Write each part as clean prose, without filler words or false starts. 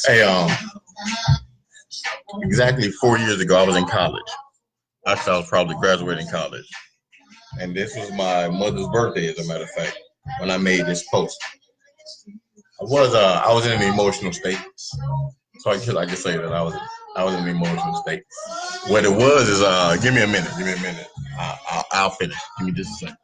Hey, exactly 4 years ago, I was in college. Actually, I was probably graduating college, and this was my mother's birthday, as a matter of fact, when I made this post. I was in an emotional state, so I just say that I was in an emotional state. What it was is give me a minute, I'll finish. Give me just a second.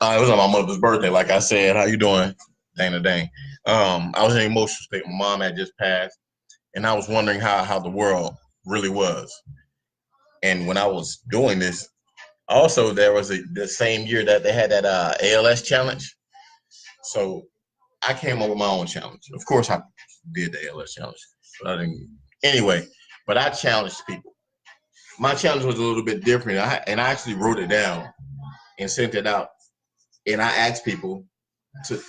It was on my mother's birthday, like I said. How you doing, Dana Dane? I was in an emotional state. My mom had just passed, and I was wondering how the world really was. And when I was doing this, also there was the same year that they had that ALS challenge. So I came up with my own challenge. Of course, I did the ALS challenge, but I didn't. Anyway, but I challenged people. My challenge was a little bit different, and I actually wrote it down and sent it out. And I asked people to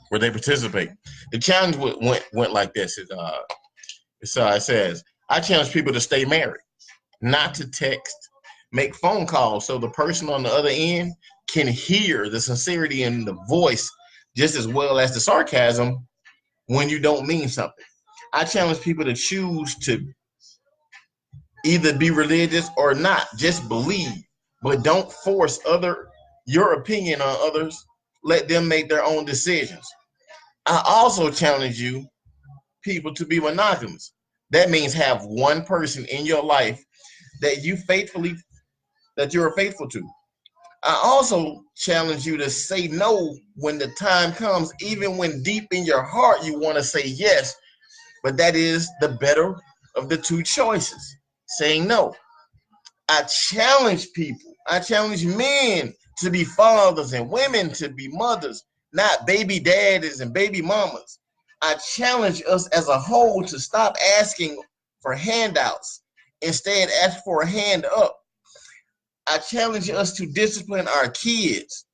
where they participate. The challenge went like this. It says, I challenge people to stay married, not to text, make phone calls so the person on the other end can hear the sincerity in the voice just as well as the sarcasm when you don't mean something. I challenge people to choose to either be religious or not, just believe, but don't force your opinion on others. Let them make their own decisions. I also challenge you people to be monogamous. That means have one person in your life that you're faithful to. I also challenge you to say no when the time comes, even when deep in your heart you want to say yes, but that is the better of the two choices, saying no. I challenge people. I challenge men to be fathers and women to be mothers, not baby daddies and baby mamas. I challenge us as a whole to stop asking for handouts. Instead, ask for a hand up. I challenge us to discipline our kids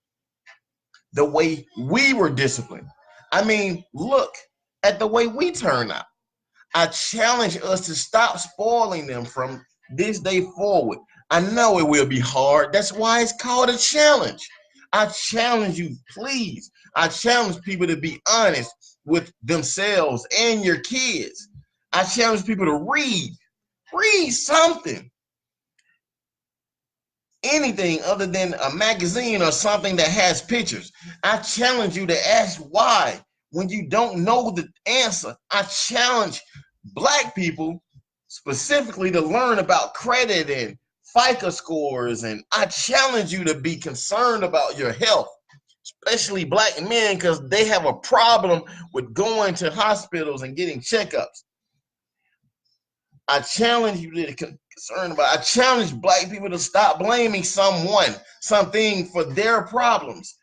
the way we were disciplined. I mean, look at the way we turn out. I challenge us to stop spoiling them from this day forward. I know it will be hard. That's why it's called a challenge. I challenge you, please. I challenge people to be honest with themselves and your kids. I challenge people to read. Read something. Anything other than a magazine or something that has pictures. I challenge you to ask why when you don't know the answer. I challenge Black people specifically to learn about credit and FICO scores, and I challenge you to be concerned about your health, especially Black men, because they have a problem with going to hospitals and getting checkups. I challenge you to concern about. I challenge Black people to stop blaming something for their problems.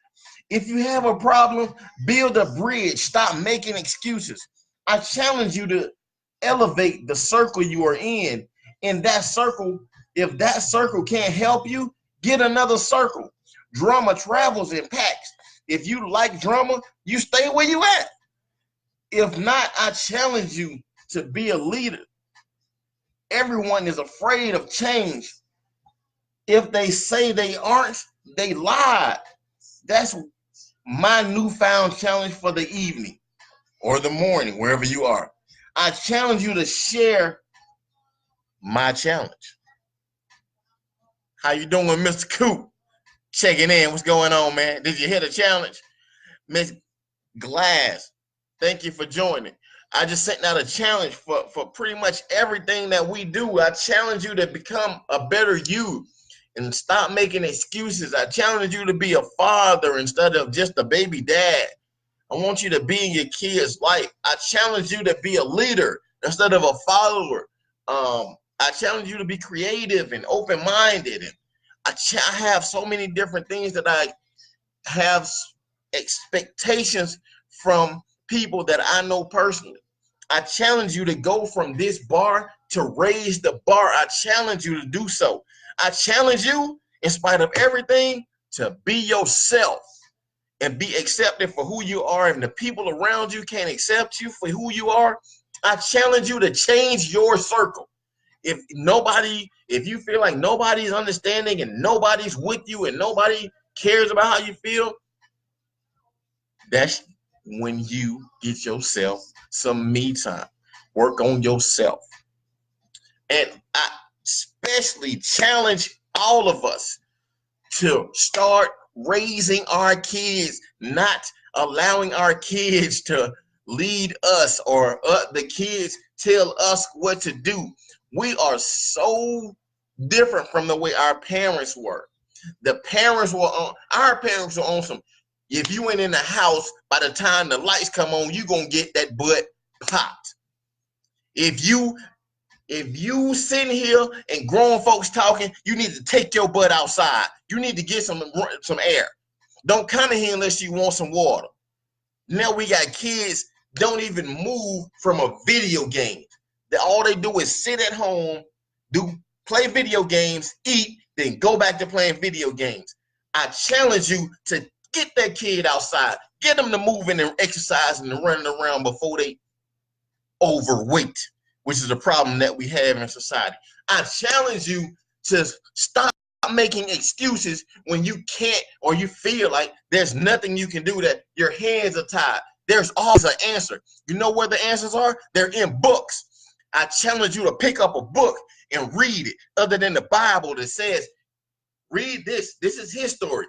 If you have a problem, build a bridge. Stop making excuses. I challenge you to elevate the circle you are in. In that circle, if that circle can't help you, get another circle. Drama travels in packs. If you like drama, you stay where you at. If not, I challenge you to be a leader. Everyone is afraid of change. If they say they aren't, they lie. That's my newfound challenge for the evening or the morning, wherever you are. I challenge you to share my challenge. How you doing, Mr. Coop? Checking in. What's going on, man? Did you hear the challenge? Miss Glass, thank you for joining. I just sent out a challenge for pretty much everything that we do. I challenge you to become a better you and stop making excuses. I challenge you to be a father instead of just a baby dad. I want you to be in your kids' life. I challenge you to be a leader instead of a follower. I challenge you to be creative and open-minded. And I have so many different things that I have expectations from people that I know personally. I challenge you to go from this bar to raise the bar. I challenge you to do so. I challenge you, in spite of everything, to be yourself and be accepted for who you are. And the people around you can't accept you for who you are, I challenge you to change your circle. If you feel like nobody's understanding and nobody's with you and nobody cares about how you feel, that's when you get yourself some me time. Work on yourself. And I especially challenge all of us to start raising our kids, not allowing our kids to lead us or the kids tell us what to do. We are so different from the way our parents were. Our parents were on some, if you ain't in the house, by the time the lights come on, you gonna get that butt popped. If you sitting here and grown folks talking, you need to take your butt outside. You need to get some air. Don't come in here unless you want some water. Now we got kids don't even move from a video game. All they do is sit at home, play video games, eat, then go back to playing video games. I challenge you to get that kid outside. Get them to moving and exercising and running around before they overweight, which is a problem that we have in society. I challenge you to stop making excuses when you can't or you feel like there's nothing you can do, that your hands are tied. There's always an answer. You know where the answers are? They're in books. I challenge you to pick up a book and read it, other than the Bible that says, read this. This is his story.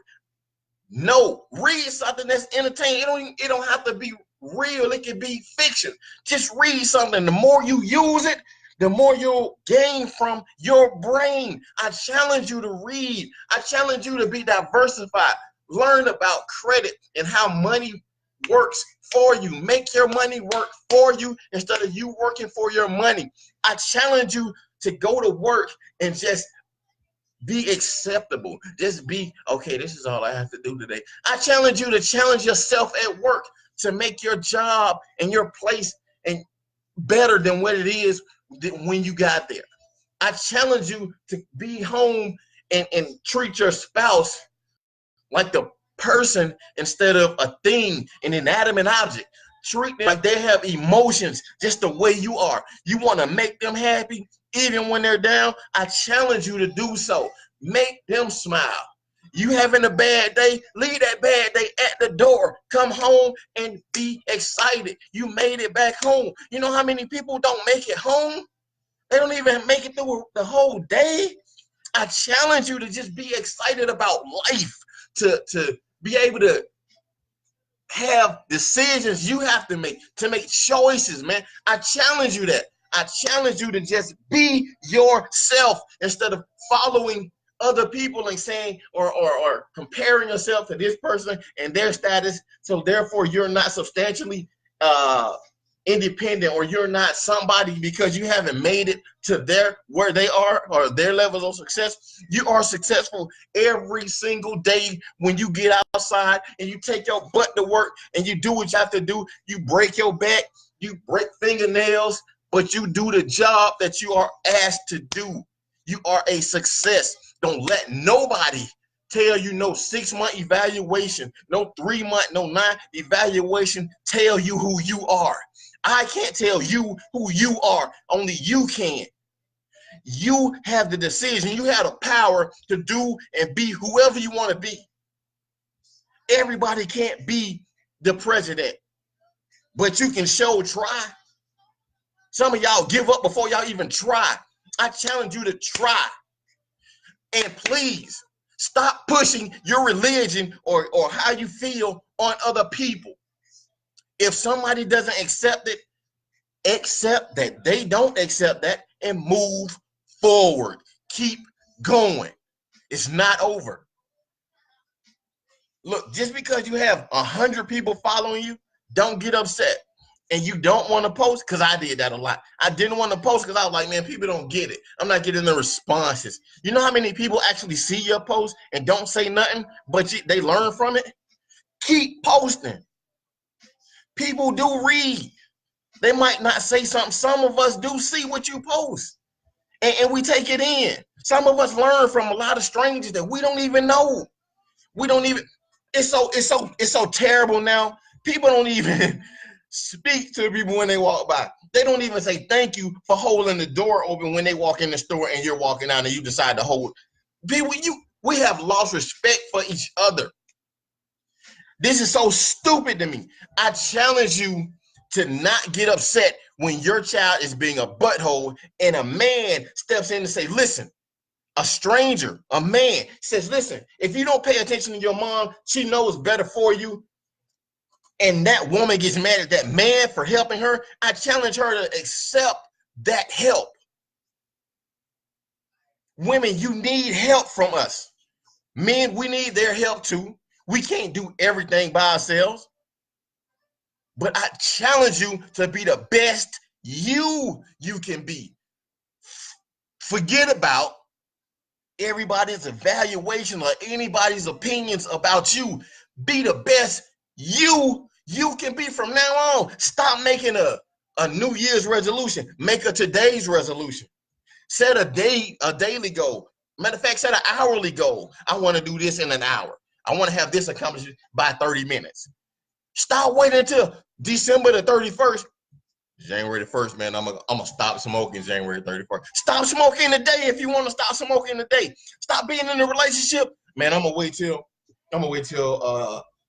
No, read something that's entertaining. It don't have to be real. It can be fiction. Just read something. The more you use it, the more you'll gain from your brain. I challenge you to read. I challenge you to be diversified. Learn about credit and how money works for you. Make your money work for you instead of you working for your money. I challenge you to go to work and just be acceptable. Just be, okay, this is all I have to do today. I challenge you to challenge yourself at work to make your job and your place and better than what it is when you got there. I challenge you to be home and treat your spouse like the person instead of a thing, an inanimate object. Treat them like they have emotions just the way you are. You want to make them happy even when they're down. I challenge you to do so. Make them smile. You having a bad day, leave that bad day at the door. Come home and be excited. You made it back home. You know how many people don't make it home? They don't even make it through the whole day. I challenge you to just be excited about life, to be able to have decisions you have to make choices, man. I challenge you that. I challenge you to just be yourself instead of following other people and saying or comparing yourself to this person and their status. So therefore you're not substantially independent, or you're not somebody because you haven't made it to where they are or their levels of success. You are successful every single day when you get outside and you take your butt to work and you do what you have to do. You break your back, you break fingernails, but you do the job that you are asked to do. You are a success. Don't let nobody tell you no 6-month evaluation, no 3-month, no 9 evaluation tell you who you are. I can't tell you who you are. Only you can. You have the decision. You have the power to do and be whoever you want to be. Everybody can't be the president, but you can try. Some of y'all give up before y'all even try. I challenge you to try. And please stop pushing your religion or how you feel on other people. If somebody doesn't accept it, accept that they don't accept that and move forward. Keep going. It's not over. Look, just because you have 100 people following you, don't get upset. And you don't want to post, because I did that a lot. I didn't want to post because I was like, man, people don't get it. I'm not getting the responses. You know how many people actually see your post and don't say nothing, but they learn from it? Keep posting. People do read. They might not say something. Some of us do see what you post, and we take it in. Some of us learn from a lot of strangers that we don't even know. We don't even. It's so terrible now. People don't even Speak to the people when they walk by. They don't even say thank you for holding the door open when they walk in the store and you're walking out and you decide to hold. People, we have lost respect for each other. This is so stupid to me. I challenge you to not get upset when your child is being a butthole and a man steps in and say, listen, a stranger, a man says, listen, if you don't pay attention to your mom, she knows better for you. And that woman gets mad at that man for helping her. I challenge her to accept that help. Women, you need help from us. Men, we need their help too. We can't do everything by ourselves. But I challenge you to be the best you can be. Forget about everybody's evaluation or anybody's opinions about you. Be the best you can be from now on. Stop making a New Year's resolution. Make a today's resolution. Set a daily goal. Matter of fact, set an hourly goal. I want to do this in an hour. I want to have this accomplished by 30 minutes. Stop waiting until December the 31st. January the 1st, man, I'm gonna stop smoking January 31st. Stop smoking today if you want to stop smoking today. Stop being in a relationship. Man, I'm gonna wait till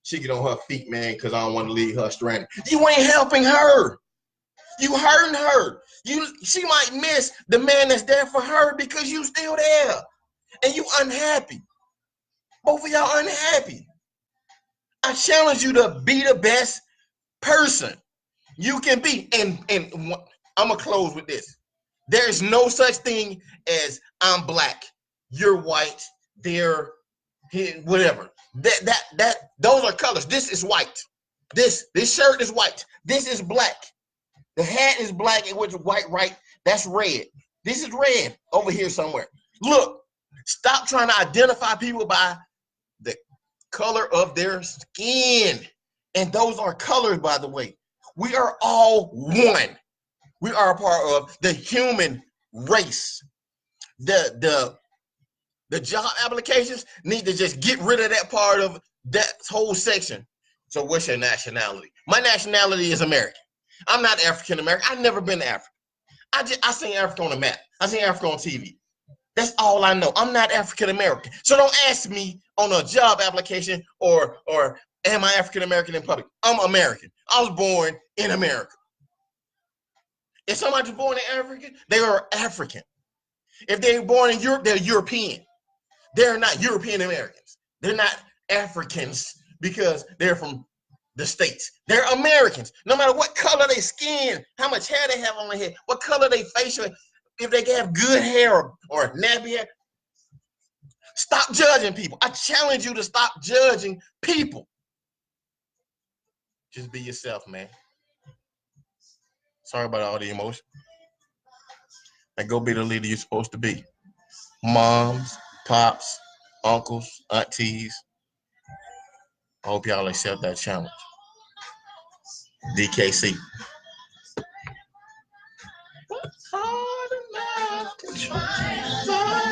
she get on her feet, man, because I don't want to leave her stranded. You ain't helping her. You hurting her. She might miss the man that's there for her because you still there. And you unhappy. Both of y'all unhappy. I challenge you to be the best person you can be. And I'm going to close with this. There's no such thing as I'm black, you're white, they're whatever. Those are colors. This is white. This shirt is white. This is black. The hat is black and with white right. That's red. This is red over here somewhere. Look, stop trying to identify people by the color of their skin. And those are colors, by the way. We are all one. We are a part of the human race. The job applications need to just get rid of that part of that whole section. So what's your nationality? My nationality is American. I'm not African American. I've never been to Africa. I seen Africa on the map. I seen Africa on TV. That's all I know. I'm not African American. So don't ask me on a job application or am I African American in public? I'm American. I was born in America. If somebody's born in Africa, they are African. If they're born in Europe, they're European. They're not European Americans. They're not Africans because they're from the States. They're Americans. No matter what color they skin, how much hair they have on their head, what color they facial, if they have good hair or nappy hair. Stop judging people. I challenge you to stop judging people. Just be yourself, man. Sorry about all the emotion. And go be the leader you're supposed to be. Moms, pops, uncles, aunties. I hope y'all accept that challenge. DKC. Hard enough to try.